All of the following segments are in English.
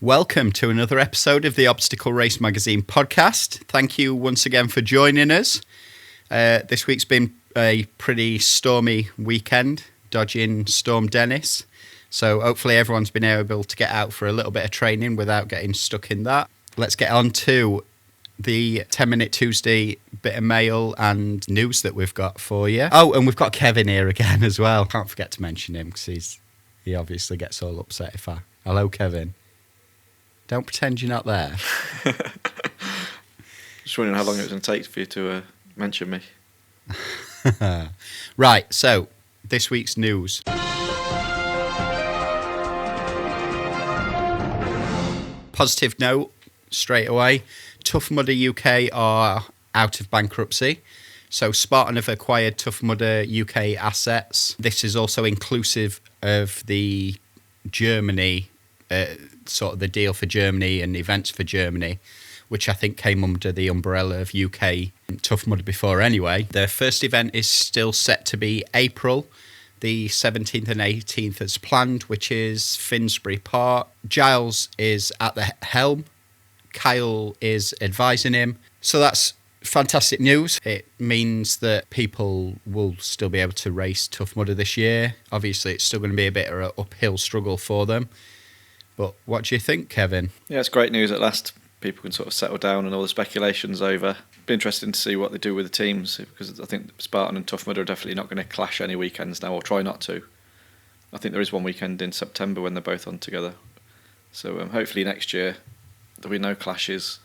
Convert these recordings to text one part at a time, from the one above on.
Welcome to another episode of the Obstacle Race Magazine podcast. Thank you once again for joining us. This week's been a pretty stormy weekend, dodging Storm Dennis. So hopefully everyone's been able to get out for a little bit of training without getting stuck in that. Let's get on to the 10-Minute Tuesday bit of mail and news that we've got for you. Oh, and we've got Kevin here again as well. Can't forget to mention him because he obviously gets all upset if I... Hello, Kevin. Don't pretend you're not there. Just wondering how long it was going to take for you to mention me. Right, so this week's news. Positive note, straight away. Tough Mudder UK are out of bankruptcy. So Spartan have acquired Tough Mudder UK assets. This is also inclusive of the Germany sort of the deal for Germany and events for Germany, which I think came under the umbrella of UK Tough Mudder before anyway. Their first event is still set to be April the 17th and 18th as planned, which is Finsbury Park. Giles is at the helm. Kyle is advising him. So that's fantastic news. It means that people will still be able to race Tough Mudder this year. Obviously, it's still going to be a bit of an uphill struggle for them. But what do you think, Kevin? Yeah, it's great news at last. People can sort of settle down and all the speculation's over. Be interesting to see what they do with the teams, because I think Spartan and Tough Mudder are definitely not going to clash any weekends now, or try not to. I think there is one weekend in September when they're both on together. So hopefully next year there'll be no clashes,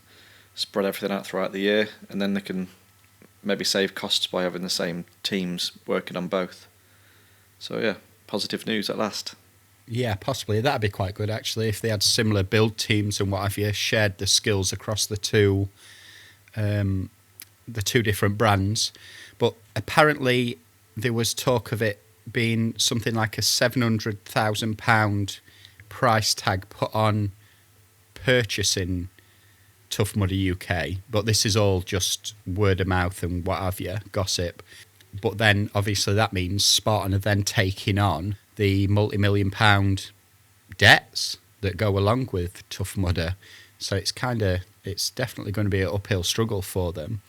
spread everything out throughout the year, and then they can maybe save costs by having the same teams working on both. So yeah, positive news at last. Yeah, possibly. That'd be quite good, actually, if they had similar build teams and what have you, shared the skills across the two different brands. But apparently there was talk of it being something like a £700,000 price tag put on purchasing Tough Mudder UK. But this is all just word of mouth and what have you, gossip. But then, obviously, that means Spartan are then taking on the multi-million-pound debts that go along with Tough Mudder. So it's definitely going to be an uphill struggle for them.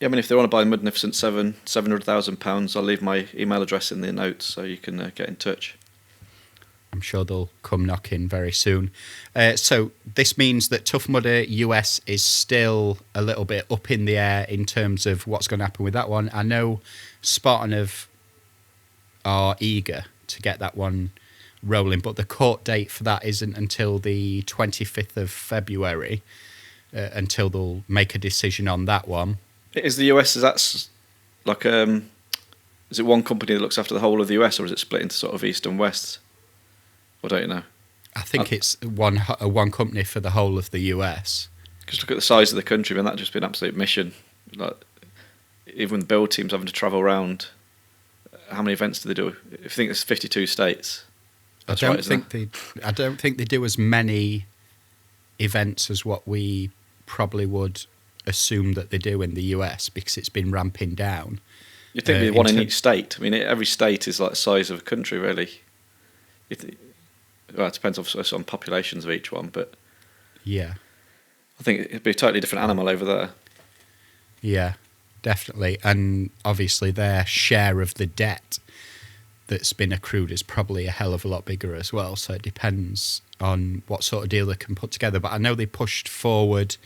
Yeah, I mean, if they want to buy Magnificent Seven, £700,000, I'll leave my email address in the notes so you can get in touch. I'm sure they'll come knocking very soon. So this means that Tough Mudder US is still a little bit up in the air in terms of what's going to happen with that one. I know Spartan are eager to get that one rolling, but the court date for that isn't until the 25th of February, until they'll make a decision on that one. Is the US, is it one company that looks after the whole of the US, or is it split into sort of East and West? Or don't you know? I think it's one company for the whole of the US. Because look at the size of the country, man, that'd just be an absolute mission. Like, even the build teams having to travel around, how many events do they do? If you think there's 52 states, I don't think they do as many events as what we probably would assume that they do in the US, because it's been ramping down. You'd think there'd be one in each state. I mean, every state is like the size of a country, really. Well, it depends on populations of each one, but yeah, I think it'd be a totally different animal over there. Yeah, definitely. And obviously their share of the debt that's been accrued is probably a hell of a lot bigger as well. So it depends on what sort of deal they can put together. But I know they pushed forward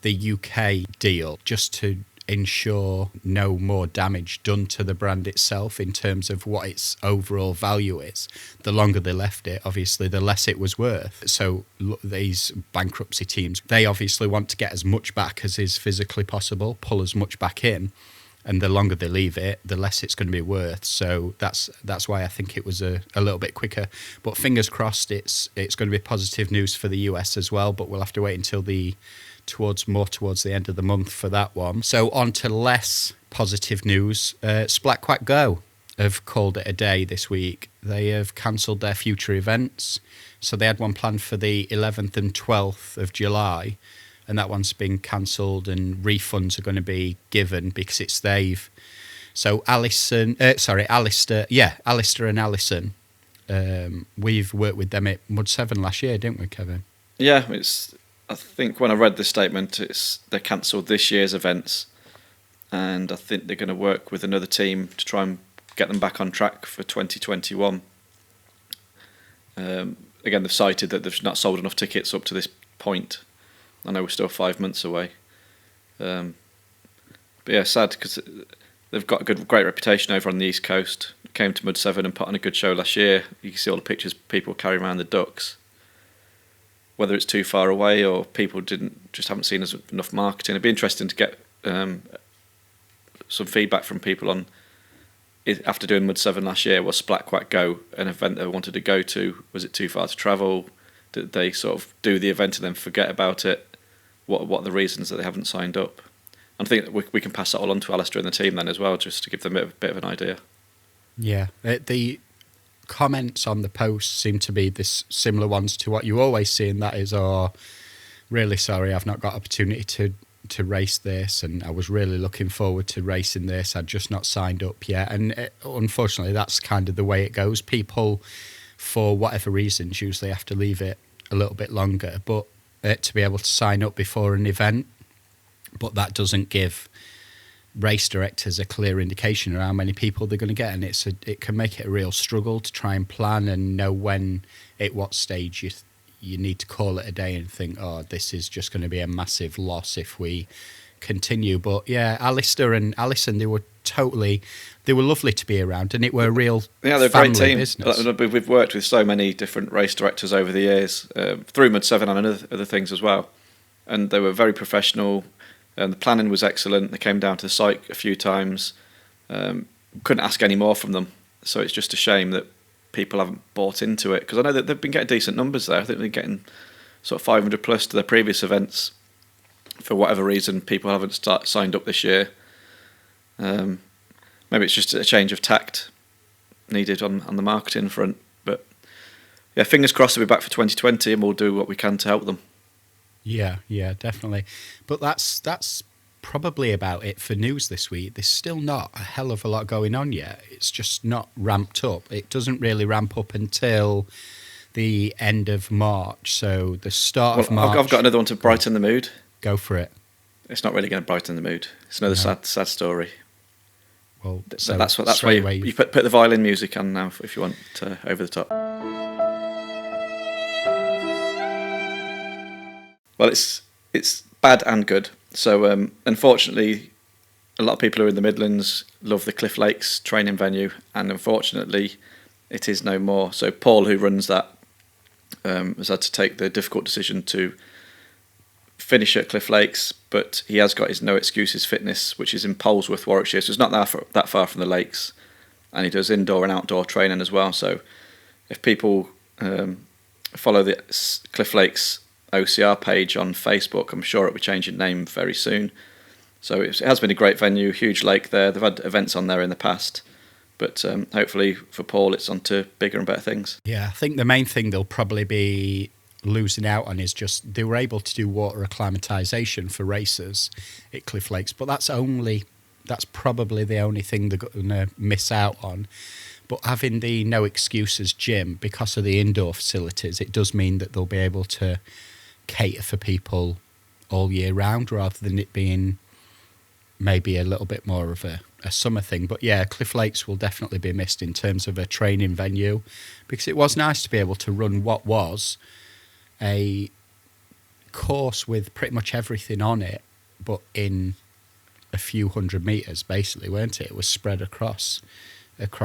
the UK deal just to ensure no more damage done to the brand itself in terms of what its overall value is. The longer they left it, obviously, the less it was worth. So these bankruptcy teams, they obviously want to get as much back as is physically possible, pull as much back in, and the longer they leave it, the less it's going to be worth. So that's why I think it was a little bit quicker. But fingers crossed, it's going to be positive news for the US as well, but we'll have to wait until towards the end of the month for that one. So on to less positive news. Splat Quack Go have called it a day this week. They have cancelled their future events. So they had one planned for the 11th and 12th of July, and that one's been cancelled, and refunds are going to be given because it's they've. So Alistair and Alison, we've worked with them at Mud 7 last year, didn't we, Kevin? Yeah, I think when I read this statement, they cancelled this year's events, and I think they're going to work with another team to try and get them back on track for 2021. Again, they've cited that they've not sold enough tickets up to this point. I know we're still 5 months away. But yeah, sad because they've got a great reputation over on the East Coast. Came to Mud 7 and put on a good show last year. You can see all the pictures people carry around the ducks. Whether it's too far away or people haven't seen enough marketing. It'd be interesting to get some feedback from people on, after doing Mud 7 last year, was Splat Quack Go an event they wanted to go to? Was it too far to travel? Did they sort of do the event and then forget about it? What are the reasons that they haven't signed up? And I think we can pass that all on to Alistair and the team then as well, just to give them a bit of an idea. Yeah. The comments on the post seem to be this similar ones to what you always see, and that is, really sorry, I've not got opportunity to race this, and I was really looking forward to racing this. I'd just not signed up yet. And unfortunately, that's kind of the way it goes. People, for whatever reasons, usually have to leave it a little bit longer, but to be able to sign up before an event, but that doesn't give race directors a clear indication of how many people they're going to get, and it can make it a real struggle to try and plan and know at what stage you need to call it a day and think, this is just going to be a massive loss if we continue. But yeah, Alistair and Alison, they were lovely to be around, and it were a real they're a great team. Business. We've worked with so many different race directors over the years, through Mud 7 and other things as well, and they were very professional. And the planning was excellent. They came down to the site a few times. Couldn't ask any more from them. So it's just a shame that people haven't bought into it, because I know that they've been getting decent numbers there. I think they're getting sort of 500 plus to their previous events. For whatever reason, people haven't signed up this year. Maybe it's just a change of tact needed on the marketing front. But yeah, fingers crossed they'll be back for 2020, and we'll do what we can to help them. Yeah, definitely. But that's probably about it for news this week. There's still not a hell of a lot going on yet. It's just not ramped up. It doesn't really ramp up until the end of March. So the start of March... I've got another one to brighten the mood. Go for it. It's not really going to brighten the mood. It's another sad story. Well, so that's why you put the violin music on now if you want over the top. Well, it's bad and good. So unfortunately, a lot of people who are in the Midlands love the Cliff Lakes training venue, and unfortunately, it is no more. So Paul, who runs that, has had to take the difficult decision to finish at Cliff Lakes, but he has got his No Excuses Fitness, which is in Polesworth, Warwickshire, so it's not that far from the lakes, and he does indoor and outdoor training as well. So if people follow the Cliff Lakes OCR page on Facebook, I'm sure it'll be changing name very soon. So it has been a great venue, huge lake there. They've had events on there in the past, but hopefully for Paul it's on to bigger and better things. Yeah, I think the main thing they'll probably be losing out on is just they were able to do water acclimatisation for racers at Cliff Lakes, but that's probably the only thing they're going to miss out on. But having the No Excuses gym, because of the indoor facilities, it does mean that they'll be able to cater for people all year round, rather than it being maybe a little bit more of a summer thing. But yeah, Cliff Lakes will definitely be missed in terms of a training venue, because it was nice to be able to run what was a course with pretty much everything on it, but in a few hundred metres basically, weren't it? It was spread across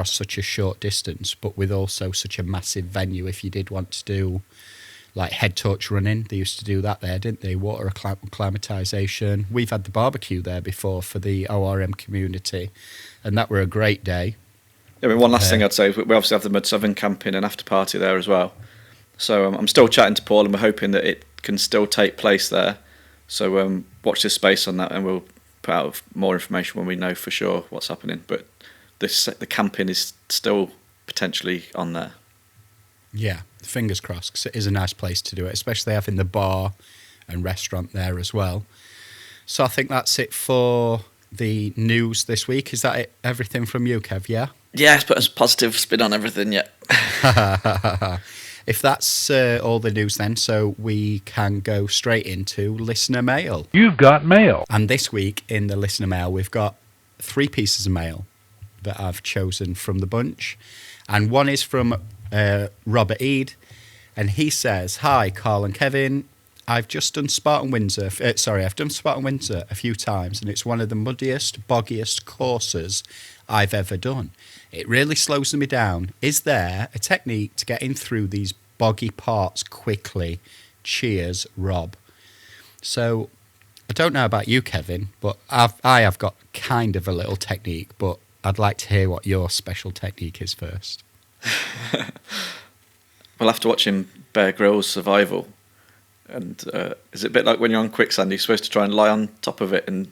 such a short distance, but with also such a massive venue. If you did want to do like head touch running, they used to do that there, didn't they? Water acclimatisation. We've had the barbecue there before for the ORM community, and that were a great day. Yeah, I mean, one last thing I'd say is we obviously have the Mud 7 camping and after party there as well. So I'm still chatting to Paul, and we're hoping that it can still take place there. So watch this space on that, and we'll put out more information when we know for sure what's happening. But the camping is still potentially on there. Yeah, fingers crossed, because it is a nice place to do it, especially having the bar and restaurant there as well. So I think that's it for the news this week. Is that it? Everything from you, Kev, yeah? Yeah, it's put a positive spin on everything, yeah. if that's all the news then, so we can go straight into listener mail. You've got mail. And this week in the listener mail, we've got 3 pieces of mail that I've chosen from the bunch. And one is from Robert Eade. And he says, "Hi, Carl and Kevin. I've just done Spartan Windsor. I've done Spartan Windsor a few times, and it's one of the muddiest, boggiest courses I've ever done. It really slows me down. Is there a technique to getting through these boggy parts quickly? Cheers, Rob." So, I don't know about you, Kevin, but I have got kind of a little technique, but I'd like to hear what your special technique is first. Well, after watching Bear Grylls' Survival, and is it a bit like when you're on quicksand, you're supposed to try and lie on top of it and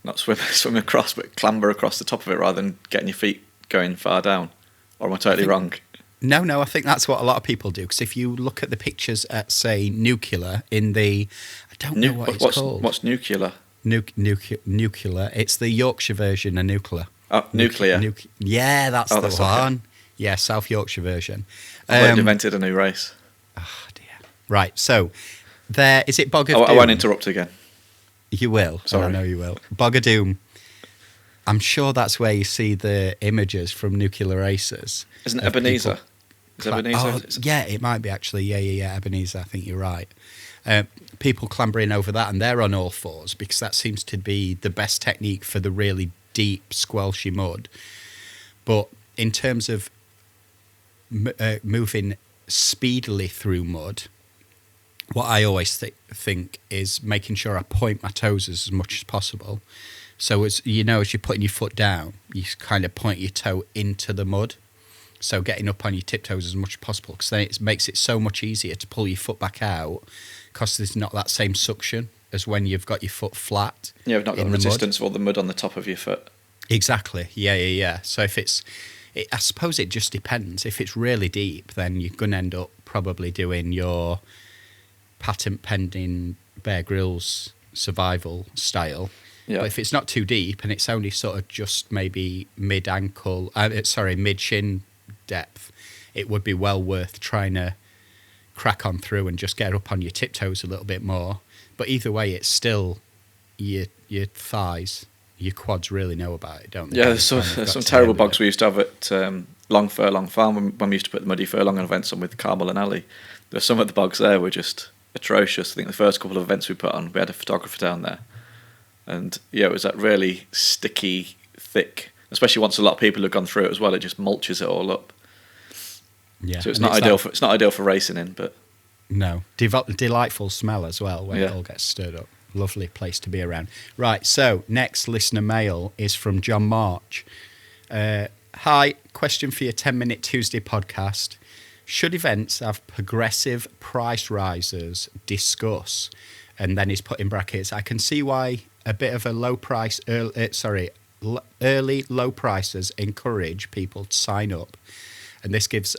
not swim across, but clamber across the top of it rather than getting your feet going far down? Or am I totally wrong? No, I think that's what a lot of people do. Because if you look at the pictures at, say, Nuclear in the... I don't know what it's called. What's Nuclear? Nuclear. It's the Yorkshire version of Nuclear. Oh, Nuclear. Yeah, that's the that's one. Okay. Yeah, South Yorkshire version. I've invented a new race. Oh, dear. Right, so there... Is it Bog of Doom? I won't interrupt again. You will. Sorry. I know you will. Bog of Doom. I'm sure that's where you see the images from Nuclear Races. Isn't it Ebenezer? Is Ebenezer? Oh, yeah, it might be actually. Yeah, Ebenezer. I think you're right. People clambering over that, and they're on all fours because that seems to be the best technique for the really deep, squelchy mud. But in terms of moving speedily through mud, what I always think is making sure I point my toes as much as possible. So as you're putting your foot down, you kind of point your toe into the mud. So getting up on your tiptoes as much as possible, because then it makes it so much easier to pull your foot back out, because there's not that same suction as when you've got your foot flat. Yeah, you've not got the resistance of all the mud on the top of your foot. Exactly. Yeah. So if I suppose it just depends. If it's really deep, then you're going to end up probably doing your patent pending Bear Grylls survival style. Yeah. But if it's not too deep and it's only sort of just maybe mid shin depth, it would be well worth trying to crack on through and just get up on your tiptoes a little bit more. But either way, it's still your thighs, your quads really know about it, don't they? Yeah, there's some terrible bogs we used to have at Long Furlong Farm when we used to put the muddy furlong on events on with Carmel and Ali. There's some of the bogs there were just atrocious. I think the first couple of events we put on, we had a photographer down there. And yeah, it was that really sticky, thick, especially once a lot of people have gone through it as well, it just mulches it all up. Yeah. So it's not ideal for racing in, but no. Delightful smell as well when it all gets stirred up. Lovely place to be around. Right, so next listener mail is from John March. Hi, question for your 10-minute Tuesday podcast. Should events have progressive price rises? Discuss. And then he's put in brackets, I can see why a bit of a early low prices encourage people to sign up. And this gives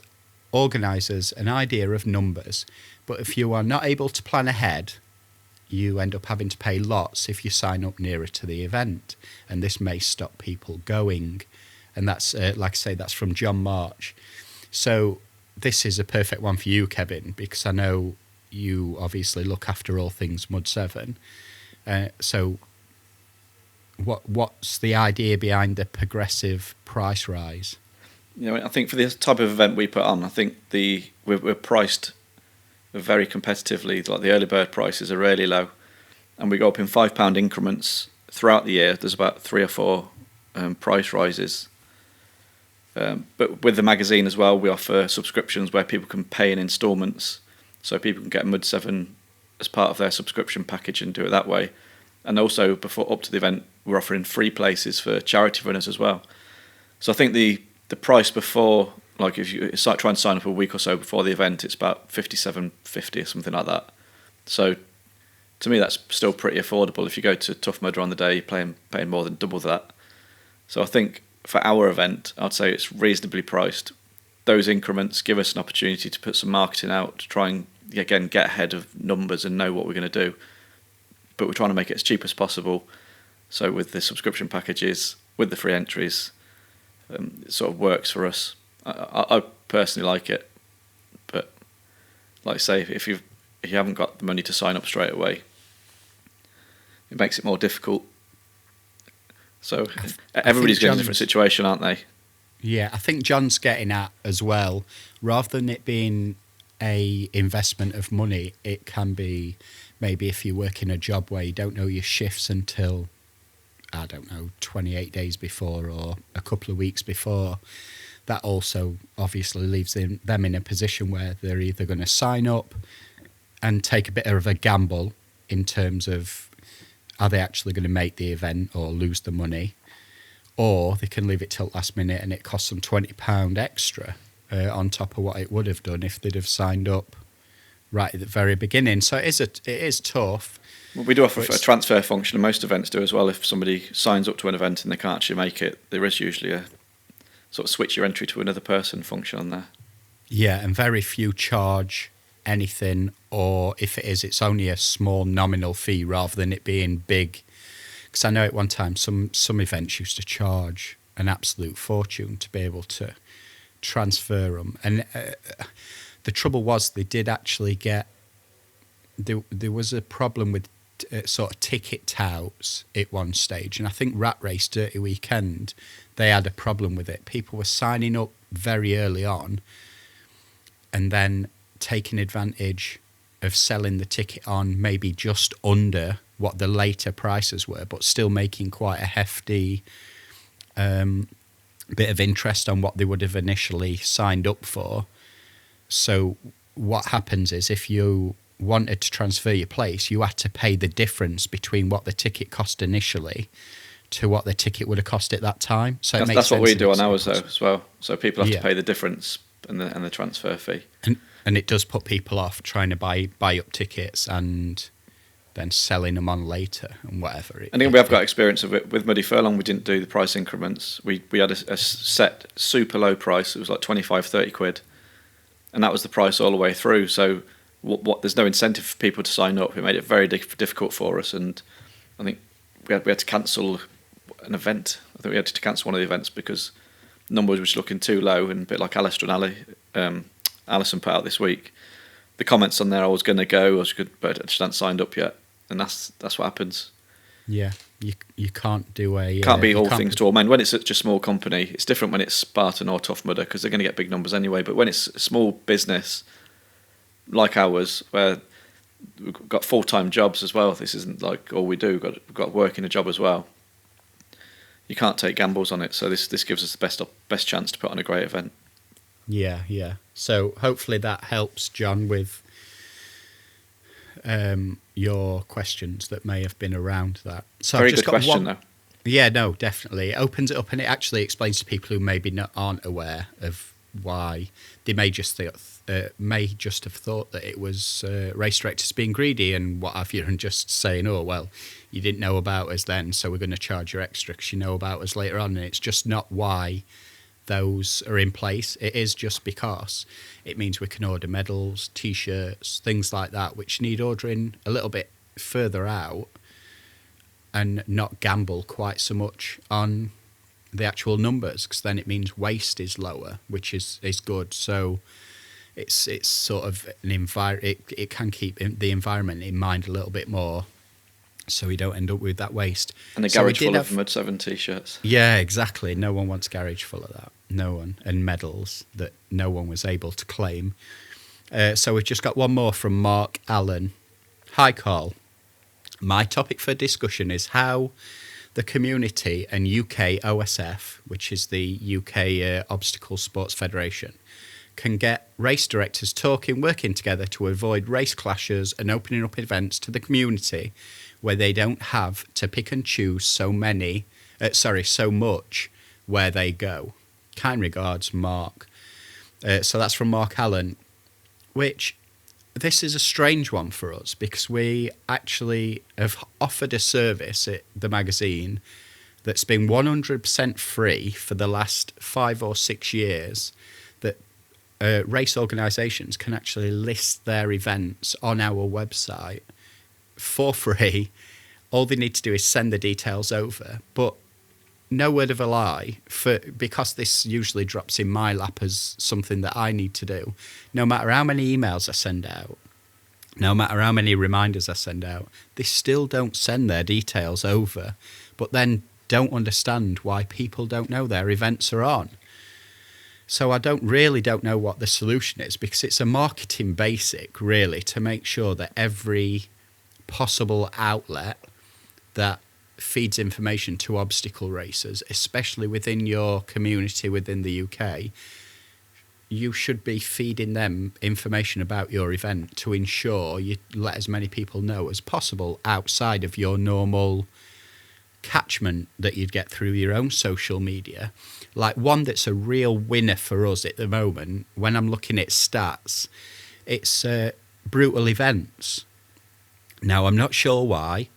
organisers an idea of numbers. But if you are not able to plan ahead, you end up having to pay lots if you sign up nearer to the event. And this may stop people going. And that's, like I say, that's from John March. So this is a perfect one for you, Kevin, because I know you obviously look after all things Mud 7. So what's the idea behind the progressive price rise? I think for this type of event we put on, I think we're priced very competitively. Like the early bird prices are really low, and we go up in £5 increments throughout the year. There's about 3 or 4 price rises. But with the magazine as well, we offer subscriptions where people can pay in instalments, so people can get Mud 7 as part of their subscription package and do it that way. And also, before up to the event, we're offering free places for charity runners as well. So I think the price before, like if you try and sign up a week or so before the event, it's about $57.50 or something like that. So to me, that's still pretty affordable. If you go to Tough Mudder on the day, you're paying more than double that. So I think for our event, I'd say it's reasonably priced. Those increments give us an opportunity to put some marketing out to try and, again, get ahead of numbers and know what we're going to do. But we're trying to make it as cheap as possible. So with the subscription packages, with the free entries, it sort of works for us. I personally like it, but like I say, if you haven't got the money to sign up straight away, it makes it more difficult. So everybody's in a different situation, aren't they? Yeah, I think John's getting at as well, rather than it being a investment of money, it can be maybe if you work in a job where you don't know your shifts until, I don't know, 28 days before or a couple of weeks before. That also obviously leaves them in a position where they're either going to sign up and take a bit of a gamble in terms of are they actually going to make the event or lose the money, or they can leave it till last minute and it costs them £20 extra on top of what it would have done if they'd have signed up right at the very beginning. So it is tough. Well, we do offer a transfer function, and most events do as well. If somebody signs up to an event and they can't actually make it, there is usually a sort of switch your entry to another person function on there. Yeah, and very few charge anything, or if it is, it's only a small nominal fee rather than it being big. Because I know at one time some events used to charge an absolute fortune to be able to transfer them. And the trouble was they did actually get... There was a problem with sort of ticket touts at one stage. And I think Rat Race Dirty Weekend, they had a problem with it. People were signing up very early on and then taking advantage of selling the ticket on maybe just under what the later prices were, but still making quite a hefty bit of interest on what they would have initially signed up for. So what happens is if you wanted to transfer your place, you had to pay the difference between what the ticket cost initially to what the ticket would have cost at that time. So that's what we do on ours though as well. So people have to pay the difference and the transfer fee. And it does put people off trying to buy up tickets and then selling them on later and whatever. I think we have got experience of it with Muddy Furlong. We didn't do the price increments. We had a set super low price. It was like 25, 30 quid. And that was the price all the way through. So there's no incentive for people to sign up. It made it very difficult for us. And I think we had to cancel an event. I think we had to cancel one of the events because numbers were just looking too low. And a bit like Alistair and Alison put out this week, the comments on there, I was going to go, but I just hadn't signed up yet. And that's what happens. Yeah, you can't do can't be all things to all men. When it's such a small company, it's different when it's Spartan or Tough Mudder because they're going to get big numbers anyway. But when it's a small business like ours, where we've got full-time jobs as well, this isn't like all we do. We've got work in a job as well. You can't take gambles on it. So this gives us the best chance to put on a great event. Yeah. So hopefully that helps, John, with your questions that may have been around that. So Very good question, though. Yeah, no, definitely. It opens it up and it actually explains to people who maybe aren't aware of why they may just have thought that it was race directors being greedy and what have you, and just saying, oh, well, you didn't know about us then, so we're going to charge you extra because you know about us later on. And it's just not why those are in place. It is just because it means we can order medals, T-shirts, things like that, which need ordering a little bit further out and not gamble quite so much on the actual numbers, because then it means waste is lower, which is good. So it's sort of an it can keep the environment in mind a little bit more, so we don't end up with that waste. And a garage full of Mud 7 T-shirts. Yeah, exactly. No one wants a garage full of that. No one. And medals that no one was able to claim. So we've just got one more from Mark Allen. Hi, Carl. My topic for discussion is how the community and UK OSF, which is the UK Obstacle Sports Federation, can get race directors talking, working together to avoid race clashes and opening up events to the community where they don't have to pick and choose so much where they go. Kind regards, Mark. So that's from Mark Allen, which this is a strange one for us because we actually have offered a service at the magazine that's been 100% free for the last 5 or 6 years, that race organisations can actually list their events on our website for free. All they need to do is send the details over. But no word of a lie, because this usually drops in my lap as something that I need to do. No matter how many emails I send out, no matter how many reminders I send out, they still don't send their details over, but then don't understand why people don't know their events are on. So I don't know what the solution is, because it's a marketing basic, really, to make sure that every possible outlet that feeds information to obstacle racers, especially within your community within the UK, you should be feeding them information about your event to ensure you let as many people know as possible outside of your normal catchment that you'd get through your own social media. Like, one that's a real winner for us at the moment, when I'm looking at stats, it's brutal events. Now, I'm not sure why.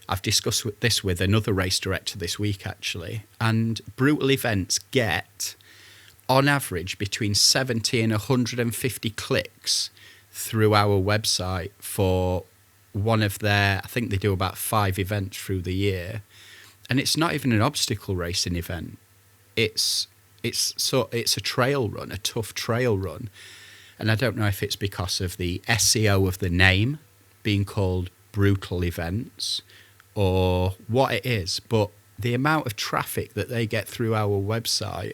I've discussed this with another race director this week, actually, and brutal events get, on average, between 70 and 150 clicks through our website for one of their, I think they do about 5 events through the year, and it's not even an obstacle racing event. It's a trail run, a tough trail run, and I don't know if it's because of the SEO of the name being called brutal events or what it is, but the amount of traffic that they get through our website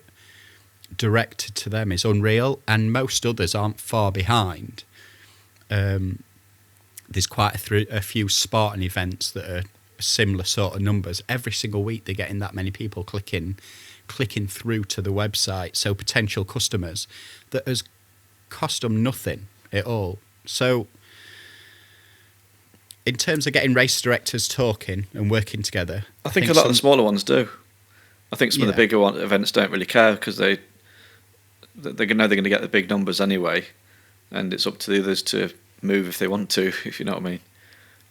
directed to them is unreal, and most others aren't far behind. There's quite a few Spartan events that are similar sort of numbers. Every single week they're getting that many people clicking through to the website, so potential customers that has cost them nothing at all. So in terms of getting race directors talking and working together, I think a lot of the smaller ones do. I think some of the bigger events don't really care, because they know they're going to get the big numbers anyway, and it's up to the others to move if they want to, if you know what I mean.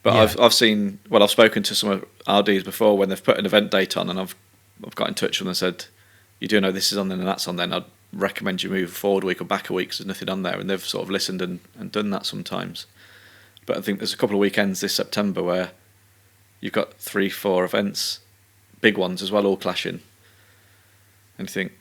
But I've spoken to some RDs before when they've put an event date on, and I've got in touch with them and said, you do know this is on there and that's on there, and I'd recommend you move forward a week or back a week because there's nothing on there, and they've sort of listened and done that sometimes. But I think there's a couple of weekends this September where you've got 3-4 events, big ones as well, all clashing. And you think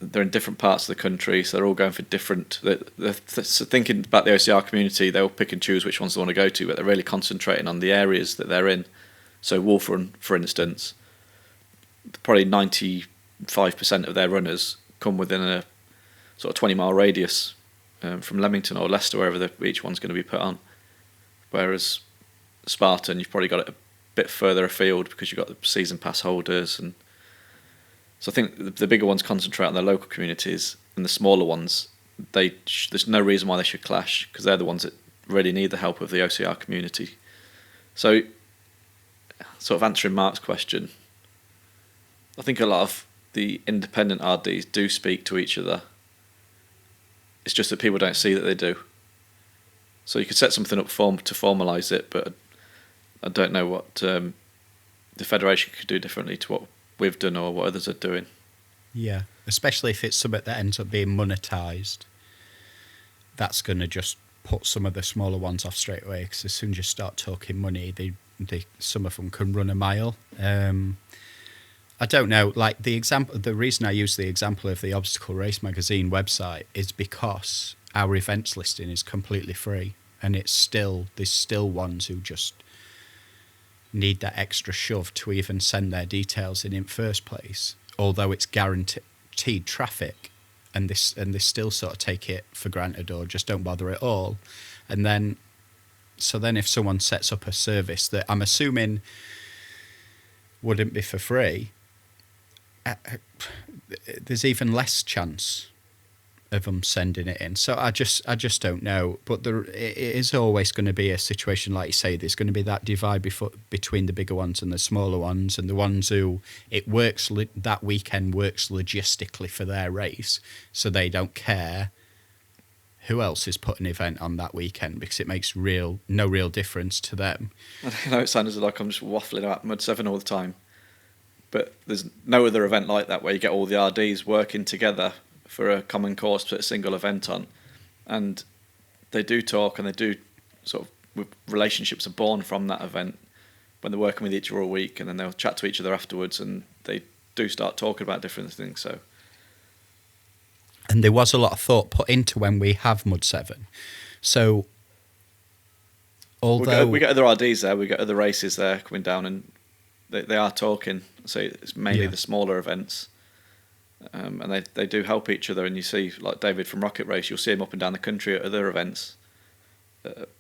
they're in different parts of the country, so they're all going for different... So thinking about the OCR community, they'll pick and choose which ones they want to go to, but they're really concentrating on the areas that they're in. So Wolf Run, for instance, probably 95% of their runners come within a sort of 20-mile radius from Leamington or Leicester, wherever each one's going to be put on. Whereas Spartan, you've probably got it a bit further afield because you've got the season pass holders, and so I think the bigger ones concentrate on their local communities, and the smaller ones, there's no reason why they should clash, because they're the ones that really need the help of the OCR community. So, sort of answering Mark's question, I think a lot of the independent RDs do speak to each other. It's just that people don't see that they do. So you could set something up to formalise it, but I don't know what the Federation could do differently to what we've done or what others are doing. Yeah, especially if it's something that ends up being monetised. That's going to just put some of the smaller ones off straight away, because as soon as you start talking money, some of them can run a mile. I don't know, like the reason I use the example of the Obstacle Race Magazine website is because our events listing is completely free, and there's still ones who just need that extra shove to even send their details in first place, although it's guaranteed traffic, and they still sort of take it for granted or just don't bother at all. And then if someone sets up a service that I'm assuming wouldn't be for free, there's even less chance of them sending it in. So I just don't know. But it is always going to be a situation, like you say, there's going to be that divide between the bigger ones and the smaller ones, and the ones who it works that weekend works logistically for their race, so they don't care who else is putting an event on that weekend, because it makes no real difference to them. I know it sounds like I'm just waffling about Mud 7 all the time, but there's no other event like that where you get all the RDs working together for a common cause to put a single event on, and they do talk, and they do sort of relationships are born from that event when they're working with each other all week, and then they'll chat to each other afterwards, and they do start talking about different things. So, and there was a lot of thought put into when we have Mud 7. So, although we get other RDs there, we get other races there coming down, and they are talking. So it's mainly the smaller events, and they do help each other. And you see, like David from Rocket Race, you'll see him up and down the country at other events,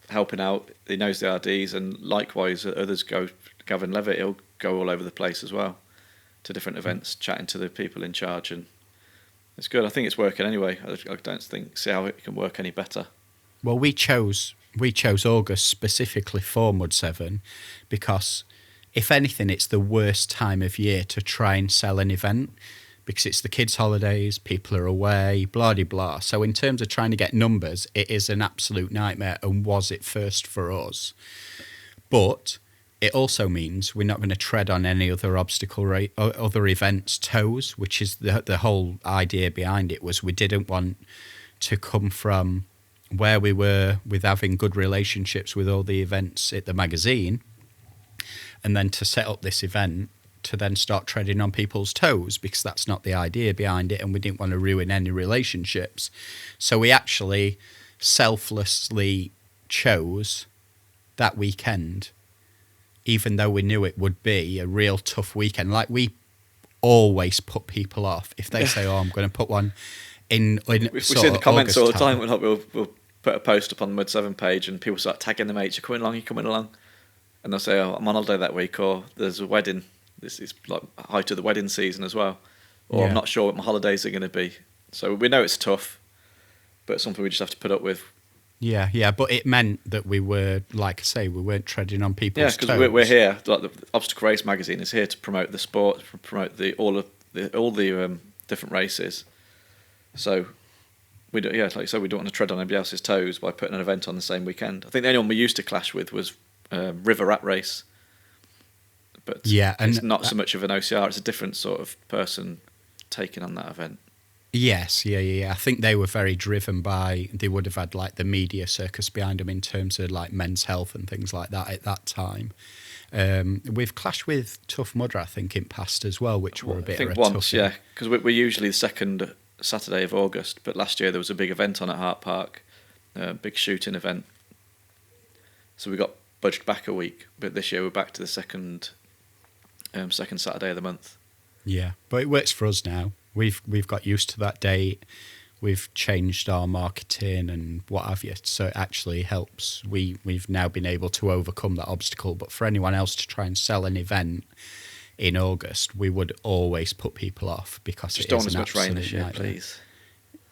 helping out. He knows the RDs, and likewise others go. Gavin Levitt, he'll go all over the place as well, to different events, chatting to the people in charge, and it's good. I think it's working anyway. I don't see how it can work any better. Well, we chose August specifically for Mud 7 because, if anything, it's the worst time of year to try and sell an event because it's the kids' holidays, people are away, blah, blah, blah. So in terms of trying to get numbers, it is an absolute nightmare, and was it first for us. But it also means we're not going to tread on any other other events' toes, which is the whole idea behind it. Was we didn't want to come from where we were with having good relationships with all the events at the magazine, and then to set up this event to then start treading on people's toes, because that's not the idea behind it, and we didn't want to ruin any relationships. So we actually selflessly chose that weekend, even though we knew it would be a real tough weekend. Like, we always put people off. If they say, I'm going to put one in we see in the comments all the time. time. We'll put a post up on the Mud 7 page, and people start tagging their mates, you're coming along. And they'll say, I'm on holiday that week, or there's a wedding. This is like height of the wedding season as well. Or I'm not sure what my holidays are going to be. So we know it's tough, but it's something we just have to put up with. Yeah, but it meant that we were, like I say, we weren't treading on people's toes. Yeah, because we're here. Like, the Obstacle Race magazine is here to promote the sport, promote all the different races. So we do, like you said, we don't want to tread on anybody else's toes by putting an event on the same weekend. I think the only one we used to clash with was River Rat Race, but it's not so much of an OCR. It's a different sort of person taking on that event. Yes, yeah. I think they were very driven by, they would have had like the media circus behind them in terms of like Men's Health and things like that at that time. We've clashed with Tough Mudder, I think, in past as well, which were a bit of a once, toughie. yeah, because we're usually the second Saturday of August, but last year there was a big event on at Hart Park, a big shooting event. So we got budged back a week, but this year we're back to the second Saturday of the month. Yeah, but it works for us now. We've got used to that date. We've changed our marketing and what have you, so it actually helps. We've now been able to overcome that obstacle. But for anyone else to try and sell an event in August, we would always put people off because just it don't is want as an much rain this year, nightmare. please.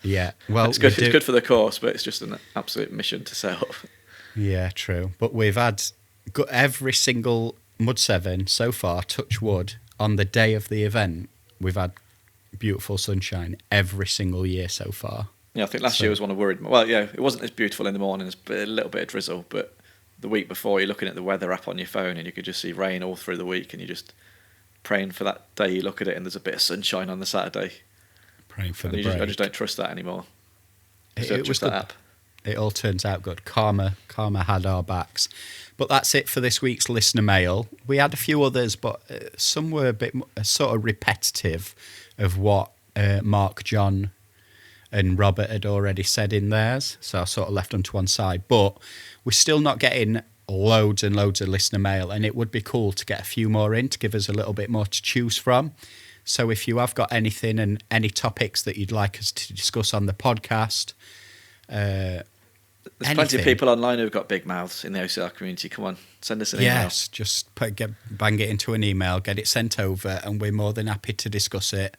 Yeah, well, it's good. It's good for the course, but it's just an absolute mission to set up. Yeah, true. But we've had every single Mud 7 so far, touch wood, on the day of the event, we've had beautiful sunshine every single year so far. Yeah, I think last year was one of worried. Well, yeah, it wasn't as beautiful in the morning. There's a little bit of drizzle, but the week before, you're looking at the weather app on your phone and you could just see rain all through the week, and you're just praying for that day. You look at it and there's a bit of sunshine on the Saturday. Praying for the break. I just don't trust that anymore. It was that app. It all turns out good. Karma had our backs. But that's it for this week's listener mail. We had a few others, but some were a bit sort of repetitive of what Mark, John and Robert had already said in theirs. So I sort of left them to one side. But we're still not getting loads and loads of listener mail, and it would be cool to get a few more in to give us a little bit more to choose from. So if you have got anything and any topics that you'd like us to discuss on the podcast... There's plenty of people online who've got big mouths in the OCR community. Come on, send us an email. Yes, just bang it into an email, get it sent over, and we're more than happy to discuss it,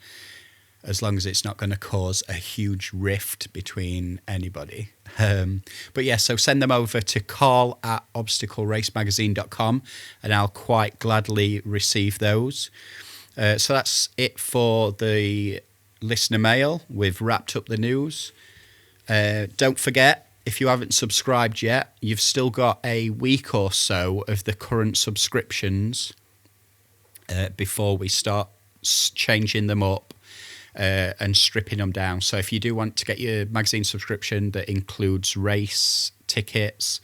as long as it's not going to cause a huge rift between anybody. But yeah, so send them over to carl@obstacleracemagazine.com, and I'll quite gladly receive those. So that's it for the listener mail. We've wrapped up the news. Don't forget, if you haven't subscribed yet, you've still got a week or so of the current subscriptions before we start changing them up and stripping them down. So if you do want to get your magazine subscription that includes race tickets,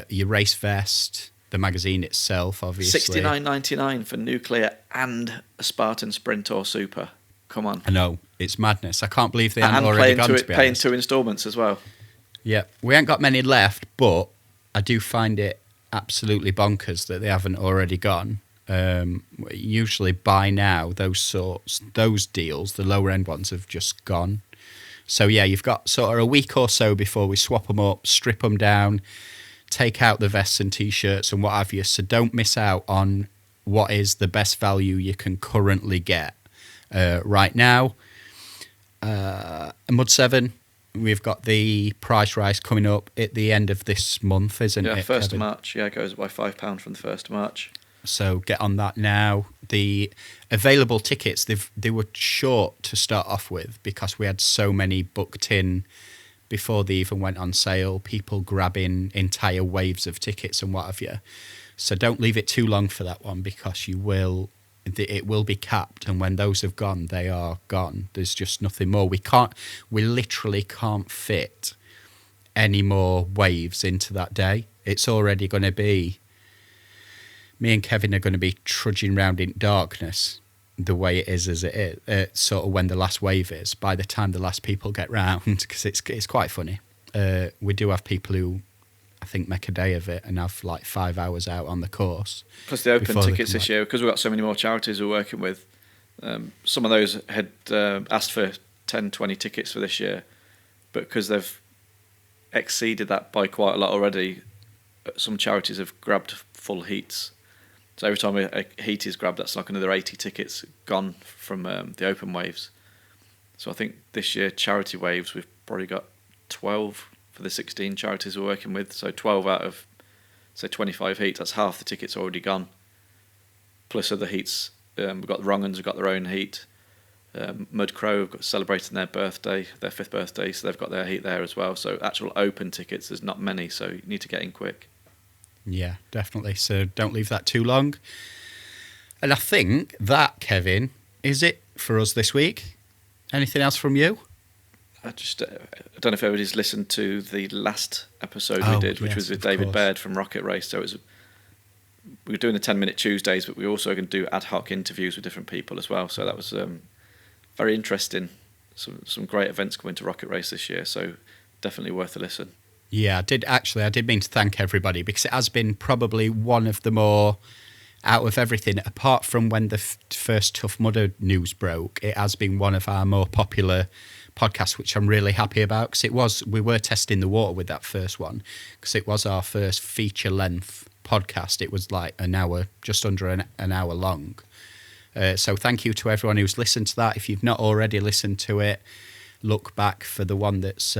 your race vest, the magazine itself, obviously. $69.99 for Nuclear and a Spartan Sprint or Super. Come on. I know, it's madness. I can't believe they haven't And already gone, to be paying honest. 2 instalments as well. Yeah, we ain't got many left, but I do find it absolutely bonkers that they haven't already gone. Usually by now, those deals, the lower end ones, have just gone. So yeah, you've got sort of a week or so before we swap them up, strip them down, take out the vests and t-shirts and what have you. So don't miss out on what is the best value you can currently get right now. Mud 7. We've got the price rise coming up at the end of this month, isn't it? Yeah, 1st Kevin? of March. Yeah, it goes up by £5 from the 1st of March. So get on that now. The available tickets, they were short to start off with because we had so many booked in before they even went on sale, people grabbing entire waves of tickets and what have you. So don't leave it too long for that one because it will be capped, and when those have gone, they are gone. There's just nothing more. We literally can't fit any more waves into that day. It's already going to be, me and Kevin are going to be trudging around in darkness the way it is as it is, sort of when the last wave is, by the time the last people get round, because it's quite funny. We do have people who, I think, make a day of it and have like 5 hours out on the course. Plus the open tickets this year, because we've got so many more charities we're working with, some of those had asked for 10, 20 tickets for this year, but because they've exceeded that by quite a lot already, some charities have grabbed full heats. So every time a heat is grabbed, that's like another 80 tickets gone from the open waves. So I think this year, charity waves, we've probably got 12 for the 16 charities we're working with. So 12 out of, say, 25 heats, that's half the tickets already gone. Plus other heats, we've got the Wrong'uns, we've got their own heat. Mud Crow have got celebrating their birthday, their 5th birthday, so they've got their heat there as well. So actual open tickets, there's not many, so you need to get in quick. Yeah, definitely. So don't leave that too long. And I think that, Kevin, is it for us this week. Anything else from you? I don't know if everybody's listened to the last episode we did, which was with David Baird from Rocket Race. So we were doing the 10-minute Tuesdays, but we were also going to do ad hoc interviews with different people as well. So that was very interesting. Some great events coming to Rocket Race this year. So definitely worth a listen. Yeah, I did mean to thank everybody because it has been probably one of the more, out of everything, apart from when the first Tough Mudder news broke, it has been one of our more popular podcasts, which I'm really happy about because we were testing the water with that first one because it was our first feature-length podcast. It was like an hour, just under an hour long. So thank you to everyone who's listened to that. If you've not already listened to it, look back for the one that's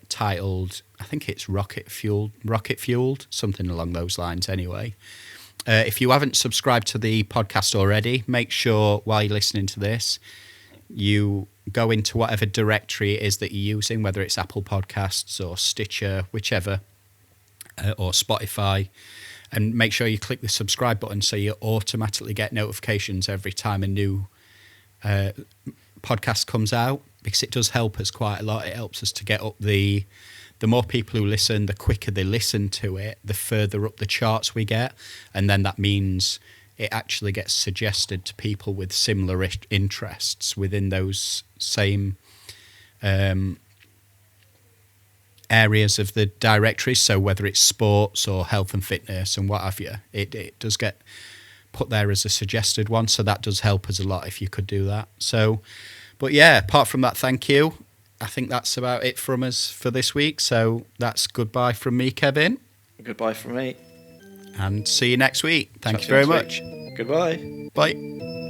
titled, I think it's Rocket Fueled, something along those lines anyway. If you haven't subscribed to the podcast already, make sure while you're listening to this, you go into whatever directory it is that you're using, whether it's Apple Podcasts or Stitcher, whichever, or Spotify, and make sure you click the subscribe button so you automatically get notifications every time a new podcast comes out, because it does help us quite a lot. It helps us to get up the more people who listen, the quicker they listen to it, the further up the charts we get. And then that means it actually gets suggested to people with similar interests within those same areas of the directory. So whether it's sports or health and fitness and what have you, it does get put there as a suggested one. So that does help us a lot if you could do that. So, but yeah, apart from that, thank you. I think that's about it from us for this week. So that's goodbye from me, Kevin. Goodbye from me. And see you next week. Thank Chat you very next much. week. Goodbye. Bye.